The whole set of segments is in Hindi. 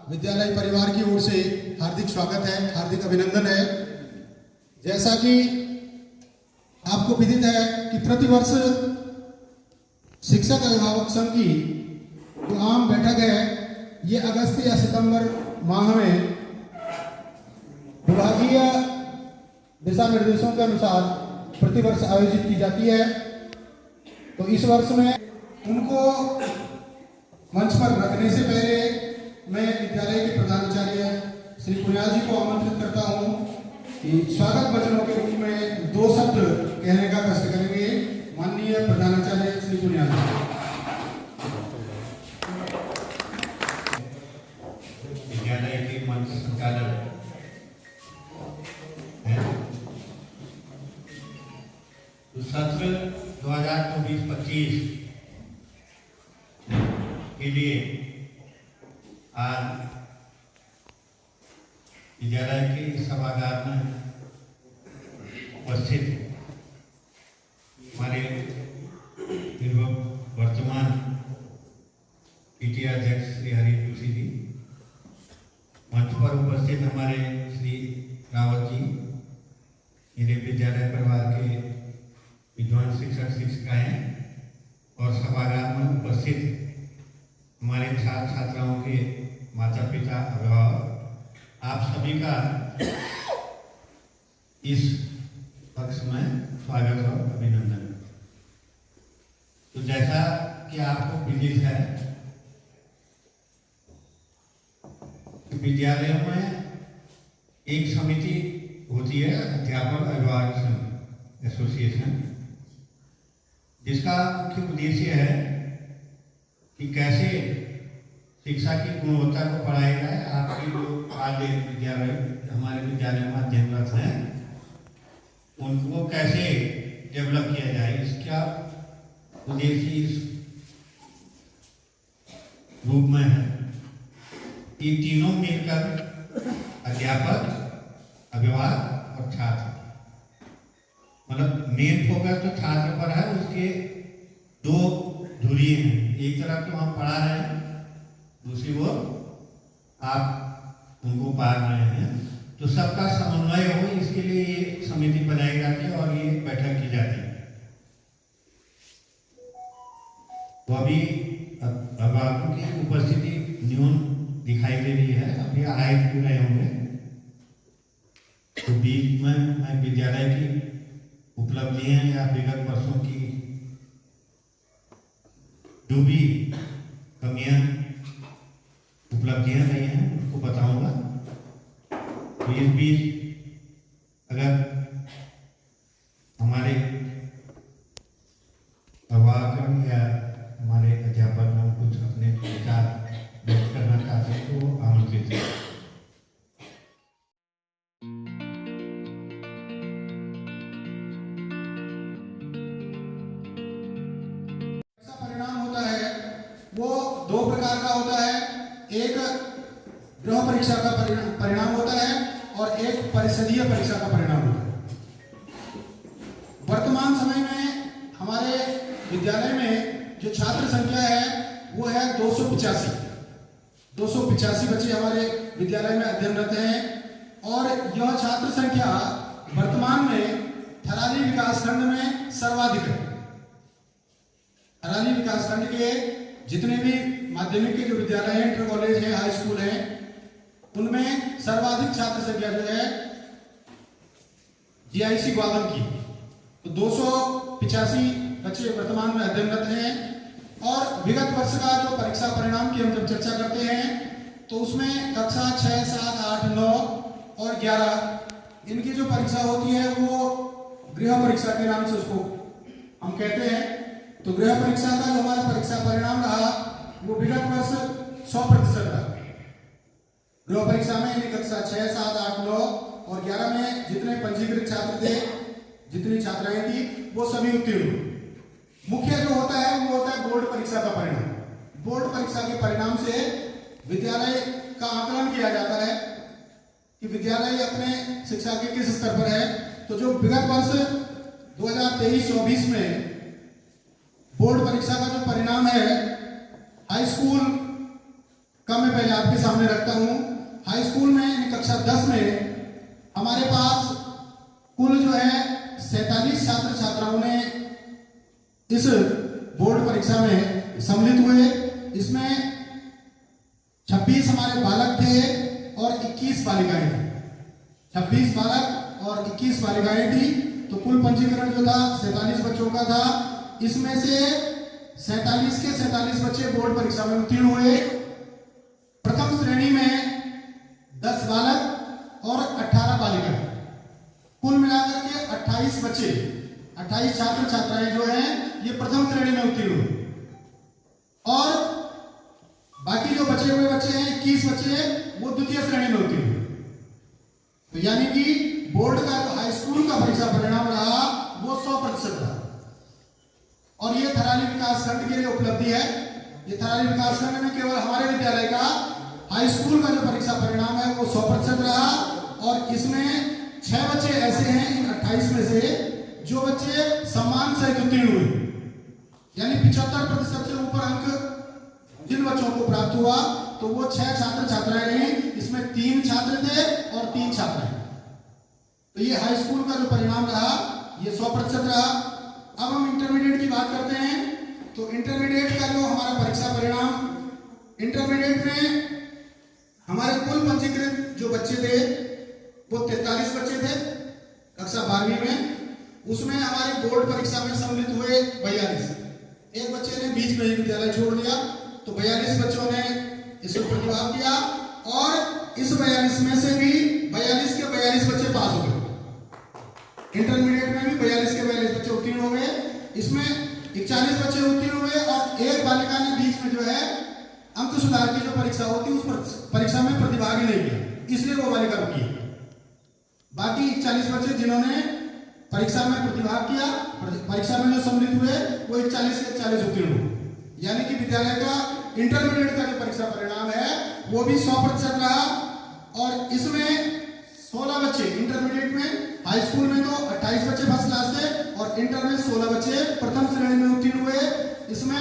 विद्यालय परिवार की ओर से हार्दिक स्वागत है, हार्दिक अभिनंदन है। जैसा कि आपको विदित है कि प्रतिवर्ष शिक्षक अभिभावक संघ की जो आम बैठक है ये अगस्त या सितंबर माह में विभागीय दिशा निर्देशों के अनुसार प्रतिवर्ष आयोजित की जाती है। तो इस वर्ष में उनको मंच पर रखने से पहले मैं विद्यालय के प्रधानाचार्य श्री पुनियाल जी को आमंत्रित करता हूं कि स्वागत वचनों के रूप में 2 शब्द कहने का कष्ट करेंगे। माननीय प्रधानाचार्य श्री पुनियाल जी। विद्यालय के मंच संचालक तो सत्र 2024-25 के लिए आज विद्यालय के सभागार में उपस्थित हमारे वर्तमान पीटीए अध्यक्ष श्री हरि जोशी जी, मंच पर उपस्थित हमारे श्री रावत जी, मेरे विद्यालय परिवार के विद्वान शिक्षक शिक्षिकाएं और सभागार में उपस्थित हमारे छात्र छात्राओं के माता पिता अभिभावक, आप सभी का इस पक्ष में स्वागत और अभिनंदन। तो जैसा कि आपको विदित है कि विद्यालयों में एक समिति होती है, अध्यापक अभिभावक संघ एसोसिएशन, जिसका मुख्य उद्देश्य है कि कैसे शिक्षा की गुणवत्ता को बढ़ाया जाए। आपके जो आज विद्यालय हमारे विद्यालय में अध्ययनरत हैं उनको कैसे डेवलप किया जाए, इसका उद्देश्य इस रूप में है कि तीनों मिलकर अध्यापक, अभिभावक और छात्र, मतलब मेन फोकस तो छात्र पर है। उसके 2 धुरी हैं, एक तरफ तो हम पढ़ा रहे हैं, दूसरी ओर आप उनको पढ़ा रहे हैं। तो सबका समन्वय हो, इसके लिए ये समिति बनाई जाती है और ये बैठक की जाती है। तो अभी अभिभावकों की उपस्थिति न्यून दिखाई दे रही है, अभी आए भी रहे होंगे। तो बीच में मैं विद्यालय की उपलब्धियां या विगत वर्षों की जो भी कमियां उपलब्धियां रही हैं उनको बताऊंगा। तो इस बीच अगर हमारे अभिभावक या हमारे अध्यापक कुछ अपने विचार व्यक्त करना चाहते हैं तो वो आमंत्रित है। वो 2 प्रकार का होता है। एक गृह परीक्षा का परिणाम होता है और एक परिषदीय परीक्षा का परिणाम होता है। वर्तमान समय में हमारे विद्यालय में जो छात्र संख्या है वो है 285। 285 बच्चे हमारे विद्यालय में अध्ययनरत हैं और यह छात्र संख्या वर्तमान में थराली विकासखंड में सर्वाधिक है। थराली विकासखंड के जितने भी माध्यमिक के जो विद्यालय हैं, इंटर कॉलेज है, हाई स्कूल है, उनमें सर्वाधिक छात्र संख्या जो है जीआईसी ग्वादम की। तो 285 बच्चे वर्तमान में अध्ययनरत हैं और विगत वर्ष का जो परीक्षा परिणाम की हम जब चर्चा करते हैं तो उसमें कक्षा 6, 7, 8, 9 और 11 इनकी जो परीक्षा होती है वो गृह परीक्षा के नाम से उसको हम कहते हैं। तो गृह परीक्षा का जो हमारा परीक्षा परिणाम रहा वो विगत वर्ष 100% रहा। गृह परीक्षा में कक्षा 6, 7, 8, 9 और 11 में जितने पंजीकृत छात्र थे, जितनी छात्राएं थी, वो सभी उत्तीर्ण हुए। मुख्य जो होता है वो होता है बोर्ड परीक्षा का परिणाम। बोर्ड परीक्षा के परिणाम से विद्यालय का आकलन किया जाता है कि विद्यालय अपने शिक्षा के किस स्तर पर है। तो जो विगत वर्ष 2023-24 में बोर्ड परीक्षा का जो परिणाम है, हाई स्कूल का का मैं पहले आपके सामने रखता हूँ। हाई स्कूल में यानी कक्षा 10 में हमारे पास कुल जो है 47 छात्र छात्राओं ने इस बोर्ड परीक्षा में सम्मिलित हुए। इसमें 26 हमारे बालक थे और 21 बालिकाएं थी। 26 बालक और 21 बालिकाएं थी। तो कुल पंजीकरण जो था 47 बच्चों का था। इसमें से 47 के 47 बच्चे बोर्ड परीक्षा में उत्तीर्ण हुए। प्रथम श्रेणी में 10 बालक और 18 बालिकाएं, कुल मिलाकर के 28 बच्चे, 28 छात्र छात्राएं जो हैं ये प्रथम श्रेणी में उत्तीर्ण हुए। और बाकी जो बचे हुए बच्चे हैं 21 बच्चे वो द्वितीय श्रेणी में उत्तीर्ण हुए। तो यानी कि बोर्ड का जो हाई स्कूल का परीक्षा परिणाम रहा वो 100% रहा। और ये थराली विकासखंड के लिए उपलब्धि है। ये थराली विकासखंड में केवल हमारे विद्यालय का हाई स्कूल का जो परीक्षा परिणाम है वो 100% रहा। और इसमें 6 बच्चे ऐसे हैं इन 28 में से जो बच्चे सम्मान सहित उत्तीर्ण हुए, यानी 75% से ऊपर अंक जिन बच्चों को प्राप्त हुआ तो वो 6 छात्र छात्राएं रही। इसमें 3 छात्र थे और 3 छात्राएं। तो ये हाई स्कूल का जो परिणाम रहा ये 100% रहा। अब हम इंटरमीडिएट की बात करते हैं। तो इंटरमीडिएट का जो हमारा परीक्षा परिणाम, इंटरमीडिएट में हमारे कुल पंजीकृत जो बच्चे थे वो 43 बच्चे थे कक्षा 12वीं में। उसमें हमारे बोर्ड परीक्षा में सम्मिलित हुए 42। एक बच्चे ने बीच में ही विद्यालय छोड़ दिया। तो 42 बच्चों ने इसमें प्रतिभाग किया और इस 42 में से भी 42 के 42 बच्चे पास हो गए। इंटरमीडिएट में भी 42 के 42 बच्चे उत्तीर्ण हो गए। इसमें 41 बच्चे उत्तीर्ण हुए और एक बालिका ने बीच में जो है अंक सुधार की जो परीक्षा होती है उस परीक्षा में प्रतिभाग ही नहीं किया, इसलिए वो बालिका रुकी है। बाकी 41 बच्चे जिन्होंने परीक्षा में प्रतिभाग किया, परीक्षा में जो सम्मिलित हुए वो 41 के 40 उत्तीर्ण हुए। यानी कि विद्यालय का इंटरमीडिएट का जो परीक्षा परिणाम है वो भी 100% रहा। और इसमें 16 बच्चे इंटरमीडिएट में, हाई स्कूल में तो 28 बच्चे फर्स्ट क्लास थे और इंटर में 16 बच्चे प्रथम श्रेणी में उत्तीर्ण हुए। इसमें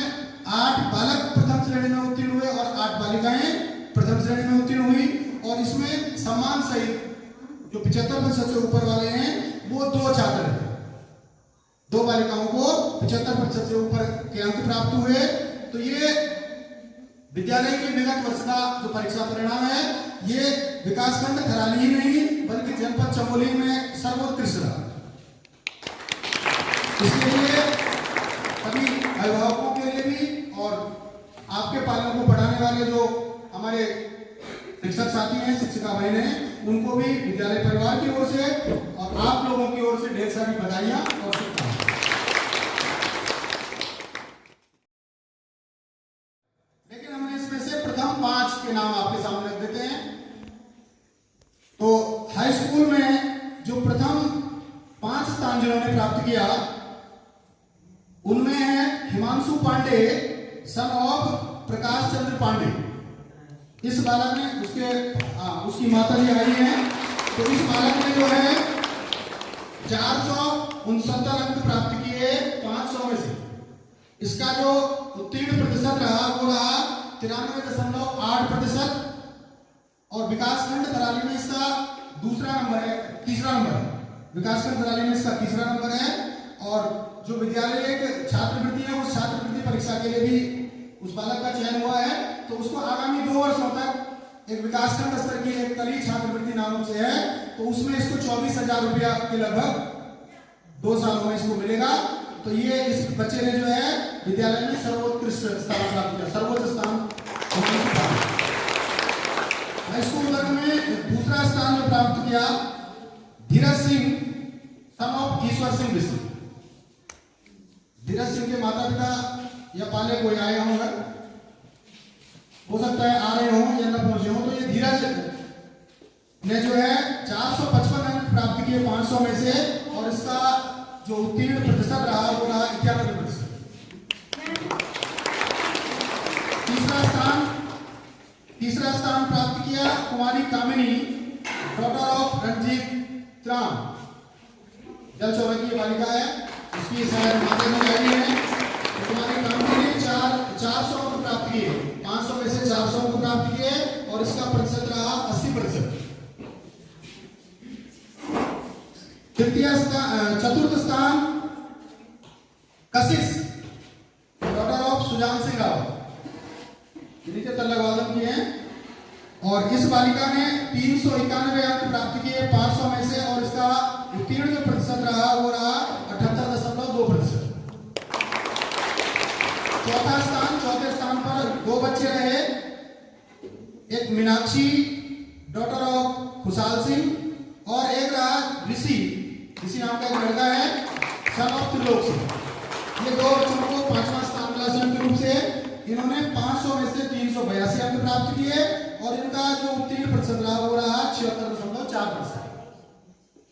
8 बालक प्रथम श्रेणी में उत्तीर्ण हुए और 8 बालिकाएं प्रथम श्रेणी में उत्तीर्ण हुई। और इसमें सम्मान सहित जो 75% से ऊपर वाले हैं वो 2 छात्र हैं। 2 बालिकाओं को 75% से ऊपर के अंक प्राप्त हुए। तो ये विद्यालय के विगत वर्ष का जो परीक्षा परिणाम है ये विकासखंड थराली ही नहीं बल्कि जनपद चमोली में सर्वोत्कृष्ट रहा। इसके लिए सभी अभिभावकों के लिए भी और आपके पालकों को पढ़ाने वाले जो हमारे शिक्षक साथी हैं, शिक्षिका बहनें हैं, उनको भी विद्यालय परिवार की ओर से और आप लोगों की ओर से ढेर सारी बधाइयां और शुभकामनाएं। लेकिन हमने इसमें से प्रथम 5 के नाम आपके सामने रख देते हैं। तो हाई स्कूल में जो प्रथम 5 स्थान जिन्होंने प्राप्त किया उनमें है हिमांशु पांडे सन ऑफ प्रकाश चंद्र पांडे। इस बालक ने उसकी माता जी आई हैं। तो इस बालक ने जो है 469 अंक प्राप्त किए 500 में से। इसका जो उत्तीर्ण प्रतिशत रहा वो रहा 93.8%। और विकासखंड थराली में इसका तीसरा नंबर है। विकासखंड थराली में इसका तीसरा नंबर है। और जो विद्यालय एक छात्रवृत्ति है उस छात्रवृत्ति परीक्षा के लिए भी उस बालक का चयन हुआ है। तो उसको आगामी 2 वर्षों तक एक विकासखंड स्तर की एक कली छात्रवृत्ति नामों से है। तो उसमें इसको 24,000 रुपया के लगभग 2 सालों में इसको मिलेगा। तो ये इस बच्चे ने जो है विद्यालय में सर्वोत्कृष्ट स्थान प्राप्त किया, सर्वोच्च स्थान। हाई स्कूल वर्ग में दूसरा स्थान जो प्राप्त किया धीरज सिंह सन ऑफ ईश्वर सिंह बिस्सी। धीरज सिंह के माता पिता या पाले कोई आए होंगे, हो सकता है आ रहे हो या न पहुंचे हो। तो ये धीरज ने जो है 455 अंक प्राप्त किए 500 में से। और इसका जो उत्तीर्ण प्रतिशत रहा वो रहा 91%। तीसरा स्थान प्राप्त किया कुमारी कामिनी डॉटर ऑफ रंजीत राम। जल चौबे की बालिका है, उसकी शायद माता जी आई है। तो कुमारी कामिनी ने 400 अंक प्राप्त किए 500 में से 400 अंक प्राप्त किए। चतुर्थ स्थान कशिश डॉटर ऑफ सुजान सिंह रावत, नीचे तल्लक वादन किए हैं। और इस बालिका ने 391 अंक प्राप्त किए 500 में से, और इसका उत्तीर्ण जो प्रतिशत रहा वो रहा 78.2%। चौथे स्थान पर दो बच्चे रहे, एक मीनाक्षी डॉटर ऑफ खुशाल सिंह और एक रहा ऋषि नाम का एक लड़का है सन ऑफ त्रिलोक सिंह। ये दो बच्चों को 5वां स्थान मिला संयुक्त रूप से। इन्होंने 500 में से 382 अंक प्राप्त किए और इनका जो उत्तीर्ण प्रतिशत रहा वो रहा 76.4%।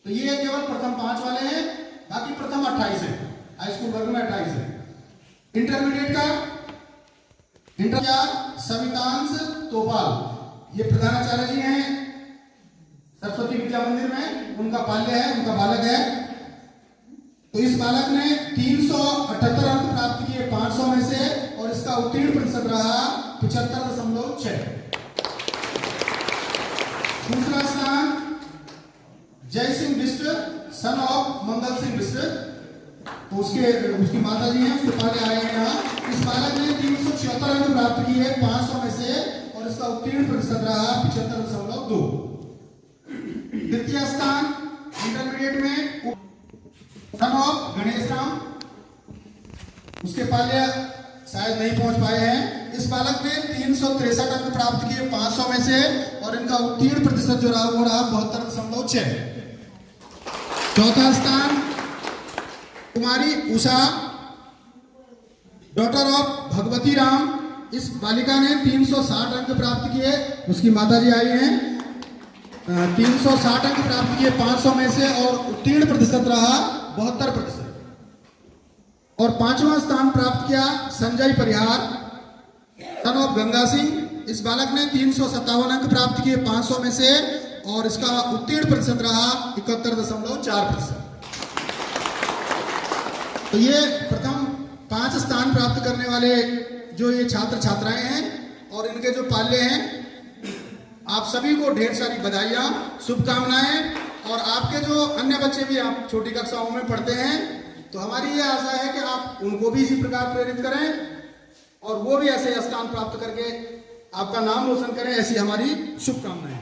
तो ये केवल प्रथम 5 वाले हैं, बाकी प्रथम 28 है, हाई स्कूल वर्ग में 28 है। इंटरमीडिएट का सवितांश तोपाल, ये प्रधानाचार्य जी हैं सरस्वती विद्या मंदिर में, उनका बाल्य है, उनका बालक है। तो इस बालक ने 378 अंक प्राप्त किए 500 में से, और इसका उत्तीर्ण प्रतिशत रहा 75.6। दूसरा स्थान जय सिंह बिष्ट सन ऑफ मंगल सिंह बिष्ट, तो उसकी माता जी हैं, उसके पहले आए हैं यहाँ। इस बालक ने 376 अंक प्राप्त किए 500 में से, और इसका उत्तीर्ण प्रतिशत रहा 75.2। द्वितीय स्थान इंटरमीडिएट में सन ऑफ गणेश राम, उसके पाले शायद नहीं पहुंच पाए हैं। इस बालक ने 363 अंक प्राप्त किए 500 में से, और इनका उत्तीर्ण प्रतिशत जो रहा वो रहा 72.6। चौथा स्थान कुमारी उषा डॉटर ऑफ भगवती राम, इस बालिका ने 360 अंक प्राप्त किए, उसकी माताजी आई हैं। 360 अंक प्राप्त किए 500 में से, और उत्तीर्ण प्रतिशत रहा 72%। और 5वां स्थान प्राप्त किया संजय परिहार सन ऑफ गंगा सिंह, इस बालक ने 357 अंक प्राप्त किए 500 में से, और इसका उत्तीर्ण प्रतिशत रहा 71.4%। तो ये प्रथम 5 स्थान प्राप्त करने वाले जो ये छात्र छात्राएं हैं और इनके जो पाल्य हैं, आप सभी को ढेर सारी बधाइयाँ, शुभकामनाएं। और आपके जो अन्य बच्चे भी आप छोटी कक्षाओं में पढ़ते हैं, तो हमारी ये आशा है कि आप उनको भी इसी प्रकार प्रेरित करें और वो भी ऐसे स्थान प्राप्त करके आपका नाम रोशन करें, ऐसी हमारी शुभकामनाएं।